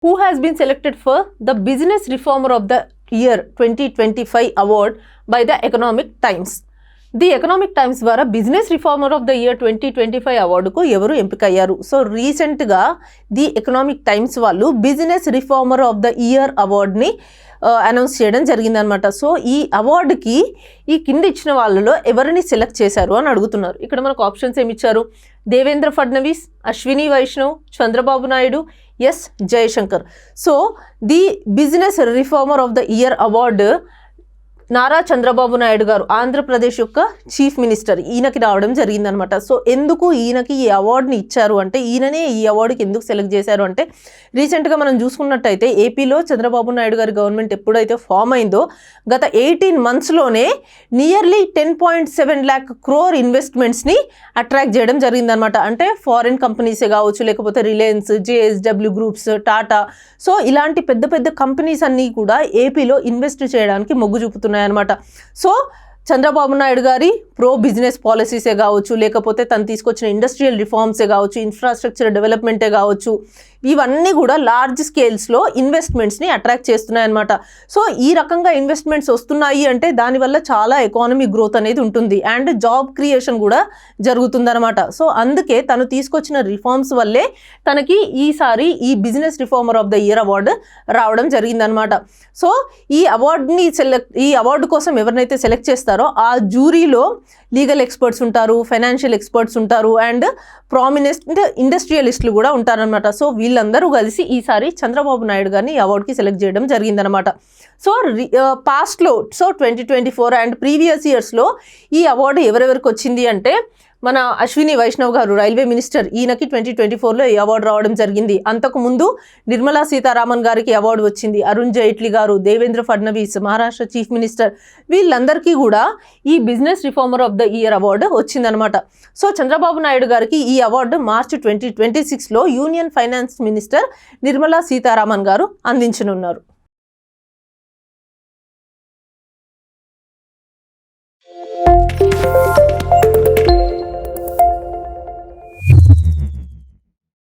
Who has been selected for the Business Reformer of the Year 2025 award by the Economic Times? The Economic Times ద్వారా business reformer of the year 2025 అవార్డుకు ఎవరు ఎంపికయ్యారు? So రీసెంట్గా the Economic Times వాళ్ళు business reformer of the year అవార్డ్ని announce చేయడం జరిగిందనమాట. So ఈ అవార్డుకి ఈ కింద ఇచ్చిన వాళ్ళలో ఎవరిని సెలెక్ట్ చేశారు అని అడుగుతున్నారు. ఇక్కడ మనకు ఆప్షన్స్ ఏమి ఇచ్చారు? Devendra Fadnavis, Ashwini Vaishnaw, Chandrababu Naidu, S Jaishankar. So the business reformer of the year award Nara Chandrababu Naidu garu, Andhra Pradesh యొక్క చీఫ్ మినిస్టర్, ఈయనకి రావడం జరిగిందనమాట. సో ఎందుకు ఈయనకి ఈ అవార్డుని ఇచ్చారు అంటే, ఈయననే ఈ అవార్డుకి ఎందుకు సెలెక్ట్ చేశారు అంటే, రీసెంట్గా మనం చూసుకున్నట్టయితే ఏపీలో చంద్రబాబు నాయుడు గారి గవర్నమెంట్ ఎప్పుడైతే ఫామ్ అయిందో గత 18 monthsలోనే నియర్లీ 10.7 lakh crore ఇన్వెస్ట్మెంట్స్ని అట్రాక్ట్ చేయడం జరిగిందనమాట. అంటే ఫారిన్ కంపెనీసే కావచ్చు, లేకపోతే Reliance, JSW groups, Tata, so ఇలాంటి పెద్ద పెద్ద కంపెనీస్ అన్నీ కూడా ఏపీలో ఇన్వెస్ట్ చేయడానికి మొగ్గు చూపుతున్నాయి అన్నమాట. సో చంద్రబాబు నాయుడు గారి ప్రో బిజినెస్ పాలసీసే కావచ్చు, లేకపోతే తను తీసుకొచ్చిన ఇండస్ట్రియల్ రిఫార్మ్సే కావచ్చు, ఇన్ఫ్రాస్ట్రక్చర్ డెవలప్మెంటే కావచ్చు, ఇవన్నీ కూడా లార్జ్ స్కేల్స్లో ఇన్వెస్ట్మెంట్స్ని అట్రాక్ట్ చేస్తున్నాయన్నమాట. సో ఈ రకంగా ఇన్వెస్ట్మెంట్స్ వస్తున్నాయి అంటే దానివల్ల చాలా ఎకానమీ గ్రోత్ అనేది ఉంటుంది అండ్ జాబ్ క్రియేషన్ కూడా జరుగుతుందన్నమాట. సో అందుకే తను తీసుకొచ్చిన రిఫార్మ్స్ వల్లే తనకి ఈసారి ఈ business reformer of the year award రావడం జరిగిందనమాట. సో ఈ అవార్డు కోసం ఎవరినైతే సెలెక్ట్ చేస్తారో ఆ జ్యూరీలో లీగల్ ఎక్స్పర్ట్స్ ఉంటారు, ఫైనాన్షియల్ ఎక్స్పర్ట్స్ ఉంటారు అండ్ ప్రామినెంట్ ఇండస్ట్రియలిస్టులు కూడా ఉంటారనమాట. సో వీళ్ళందరూ కలిసి ఈసారి చంద్రబాబు నాయుడు గారిని ఈ అవార్డుకి సెలెక్ట్ చేయడం జరిగిందనమాట. సో పాస్ట్లో 2024 అండ్ ప్రీవియస్ ఇయర్స్లో ఈ అవార్డు ఎవరెవరికి వచ్చింది అంటే, మన అశ్విని వైష్ణవ్ గారు రైల్వే మినిస్టర్, ఈయనకి 2024లో ఈ అవార్డు రావడం జరిగింది. అంతకుముందు నిర్మలా సీతారామన్ గారికి అవార్డు వచ్చింది. అరుణ్ జైట్లీ గారు, దేవేంద్ర ఫడ్నవీస్ మహారాష్ట్ర చీఫ్ మినిస్టర్, వీళ్ళందరికీ కూడా ఈ business reformer of the year award వచ్చిందనమాట. సో చంద్రబాబు నాయుడు గారికి ఈ అవార్డు మార్చి 2026లో union finance minister Nirmala Sitharaman గారు అందించనున్నారు.